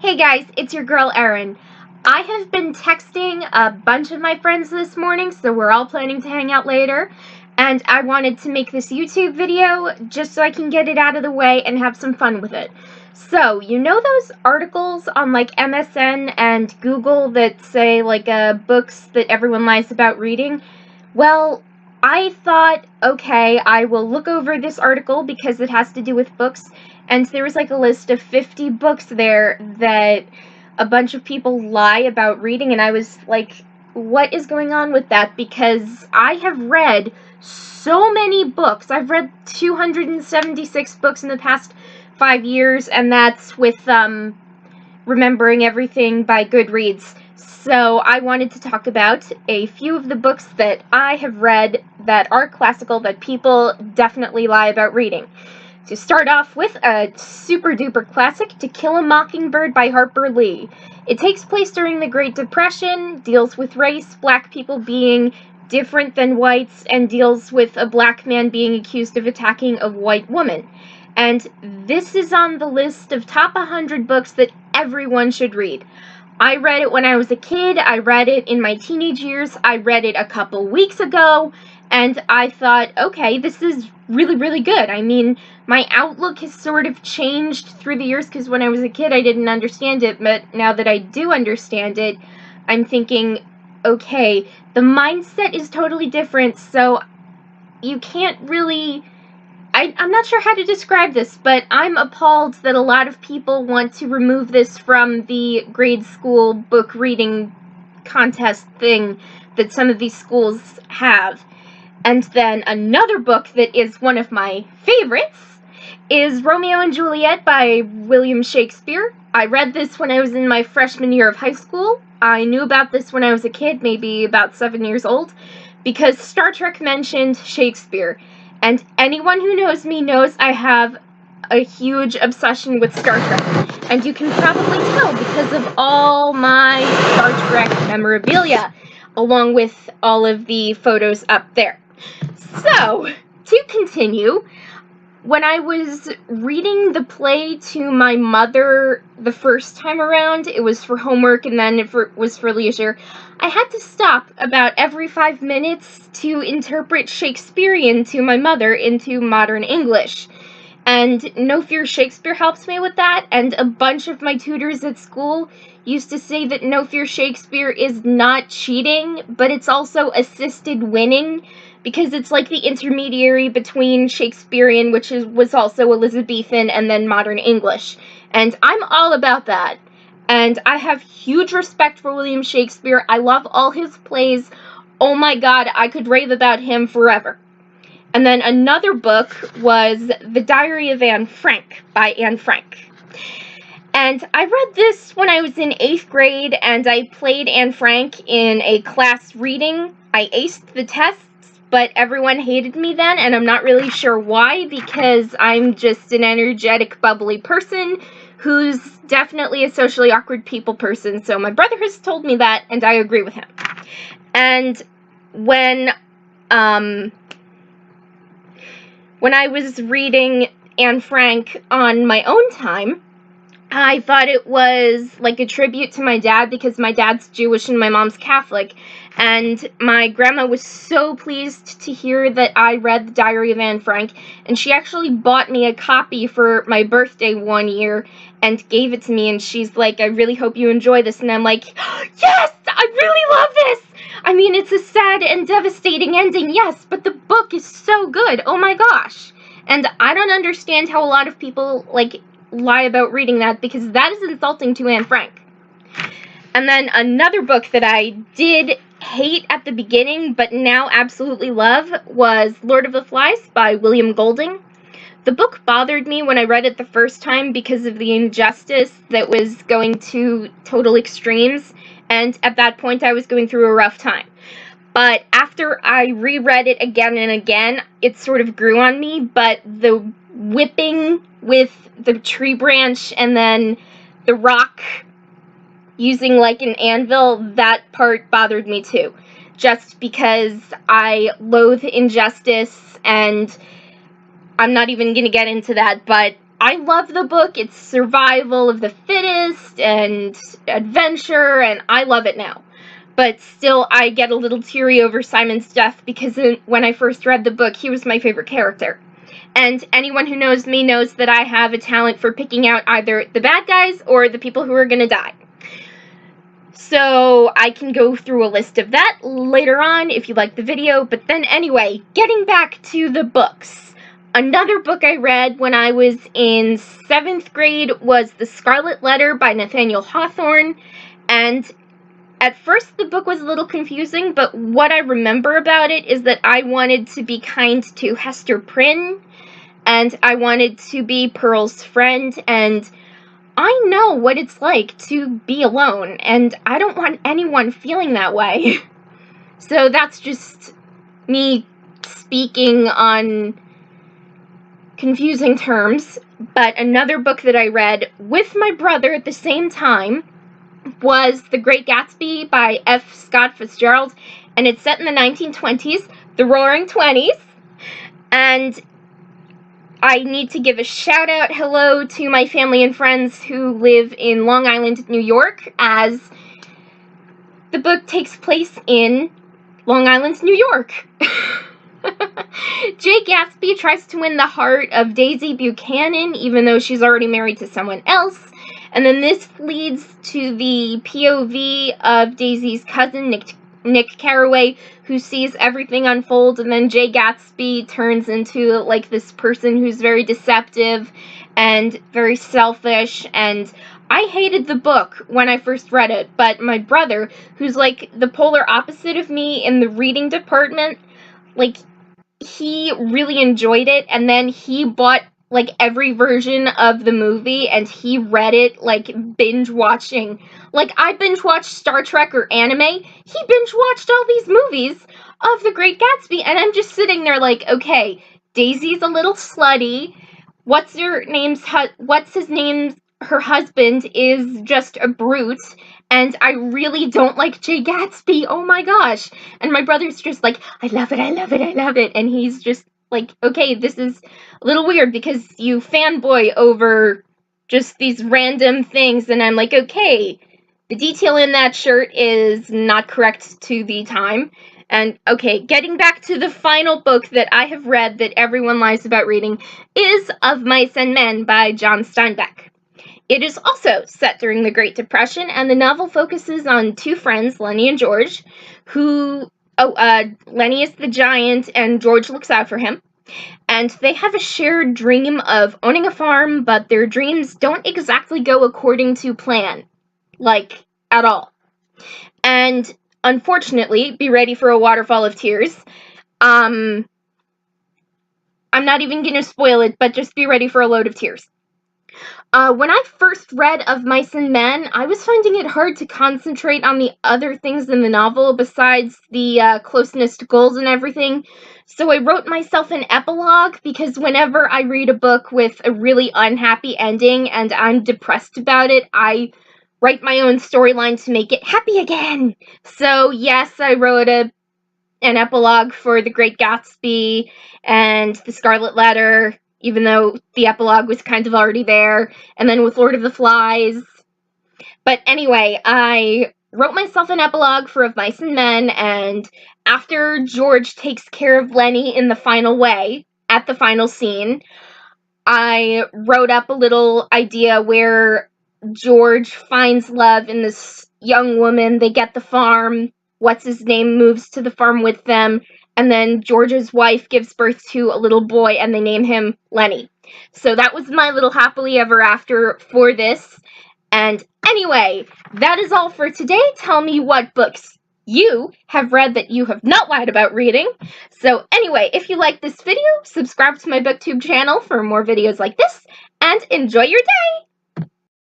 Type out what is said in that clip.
Hey guys, it's your girl Erin. I have been texting a bunch of my friends this morning, so we're all planning to hang out later, and I wanted to make this YouTube video just so I can get it out of the way and have some fun with it. So, you know those articles on like MSN and Google that say like books that everyone lies about reading? Well, I thought, okay, I will look over this article because it has to do with books, and there was like a list of 50 books there that a bunch of people lie about reading, and I was like, what is going on with that? Because I have read so many books. I've read 276 books in the past 5 years, and that's with Remembering Everything by Goodreads. So I wanted to talk about a few of the books that I have read that are classical that people definitely lie about reading. To start off with, a super duper classic, To Kill a Mockingbird by Harper Lee. It takes place during the Great Depression, deals with race, black people being different than whites, and deals with a black man being accused of attacking a white woman. And this is on the list of top 100 books that everyone should read. I read it when I was a kid, I read it in my teenage years, I read it a couple weeks ago, and I thought, okay, this is really, really good. I mean, my outlook has sort of changed through the years, because when I was a kid I didn't understand it, but now that I do understand it, I'm thinking, okay, the mindset is totally different, so you can't really... I'm not sure how to describe this, but I'm appalled that a lot of people want to remove this from the grade school book reading contest thing that some of these schools have. And then another book that is one of my favorites is Romeo and Juliet by William Shakespeare. I read this when I was in my freshman year of high school. I knew about this when I was a kid, maybe about 7 years old, because Star Trek mentioned Shakespeare. And anyone who knows me knows I have a huge obsession with Star Trek. And you can probably tell because of all my Star Trek memorabilia, along with all of the photos up there. So, to continue, when I was reading the play to my mother the first time around, it was for homework and then it was for leisure, I had to stop about every 5 minutes to interpret Shakespearean to my mother into modern English. And No Fear Shakespeare helps me with that, and a bunch of my tutors at school used to say that No Fear Shakespeare is not cheating, but it's also assisted winning, because it's like the intermediary between Shakespearean, which was also Elizabethan, and then modern English. And I'm all about that. And I have huge respect for William Shakespeare. I love all his plays. Oh my god, I could rave about him forever. And then another book was The Diary of Anne Frank by Anne Frank. And I read this when I was in 8th grade, and I played Anne Frank in a class reading. I aced the tests, but everyone hated me then, and I'm not really sure why, because I'm just an energetic, bubbly person who's definitely a socially awkward people person, so my brother has told me that, and I agree with him. And when I was reading Anne Frank on my own time, I thought it was like a tribute to my dad, because my dad's Jewish and my mom's Catholic, and my grandma was so pleased to hear that I read The Diary of Anne Frank, and she actually bought me a copy for my birthday one year and gave it to me, and she's like, I really hope you enjoy this, and I'm like, yes, I really love this! I mean, it's a sad and devastating ending, yes, but the book is so good, oh my gosh. And I don't understand how a lot of people, like, lie about reading that, because that is insulting to Anne Frank. And then another book that I did hate at the beginning, but now absolutely love, was Lord of the Flies by William Golding. The book bothered me when I read it the first time because of the injustice that was going to total extremes, and at that point I was going through a rough time. But after I reread it again and again, it sort of grew on me, but the whipping with the tree branch and then the rock using like an anvil, that part bothered me too. Just because I loathe injustice, and I'm not even going to get into that, but I love the book. It's survival of the fittest and adventure, and I love it now. But still, I get a little teary over Simon's death because when I first read the book, he was my favorite character. And anyone who knows me knows that I have a talent for picking out either the bad guys or the people who are going to die. So I can go through a list of that later on if you like the video. But then anyway, getting back to the books. Another book I read when I was in 7th grade was The Scarlet Letter by Nathaniel Hawthorne. And at first the book was a little confusing, but what I remember about it is that I wanted to be kind to Hester Prynne, and I wanted to be Pearl's friend, and I know what it's like to be alone, and I don't want anyone feeling that way. So that's just me speaking on confusing terms. But another book that I read with my brother at the same time was The Great Gatsby by F. Scott Fitzgerald, and it's set in the 1920s, the Roaring Twenties, and I need to give a shout-out hello to my family and friends who live in Long Island, New York, as the book takes place in Long Island, New York. Jay Gatsby tries to win the heart of Daisy Buchanan, even though she's already married to someone else. And then this leads to the POV of Daisy's cousin, Nick Carraway, who sees everything unfold, and then Jay Gatsby turns into, like, this person who's very deceptive and very selfish, and I hated the book when I first read it, but my brother, who's, like, the polar opposite of me in the reading department, like, he really enjoyed it, and then he bought, like, every version of the movie, and he read it, like, binge-watching. Like, I binge-watched Star Trek or anime, he binge-watched all these movies of The Great Gatsby, and I'm just sitting there like, okay, Daisy's a little slutty, her husband is just a brute, and I really don't like Jay Gatsby, oh my gosh. And my brother's just like, I love it, I love it, I love it, and he's just like, okay, this is a little weird because you fanboy over just these random things, and I'm like, okay, the detail in that shirt is not correct to the time. And, okay, getting back to the final book that I have read that everyone lies about reading is Of Mice and Men by John Steinbeck. It is also set during the Great Depression, and the novel focuses on two friends, Lenny and George, Lenny is the giant, and George looks out for him. And they have a shared dream of owning a farm, but their dreams don't exactly go according to plan. Like, at all. And, unfortunately, be ready for a waterfall of tears. I'm not even gonna spoil it, but just be ready for a load of tears. When I first read Of Mice and Men, I was finding it hard to concentrate on the other things in the novel besides the closeness to goals and everything, so I wrote myself an epilogue because whenever I read a book with a really unhappy ending and I'm depressed about it, I write my own storyline to make it happy again. So yes, I wrote an epilogue for The Great Gatsby and The Scarlet Letter, even though the epilogue was kind of already there, and then with Lord of the Flies. But anyway, I wrote myself an epilogue for Of Mice and Men, and after George takes care of Lenny in the final way, at the final scene, I wrote up a little idea where George finds love in this young woman, they get the farm, what's-his-name moves to the farm with them, and then George's wife gives birth to a little boy, and they name him Lenny. So that was my little happily ever after for this. And anyway, that is all for today. Tell me what books you have read that you have not lied about reading. So anyway, if you like this video, subscribe to my BookTube channel for more videos like this, and enjoy your day!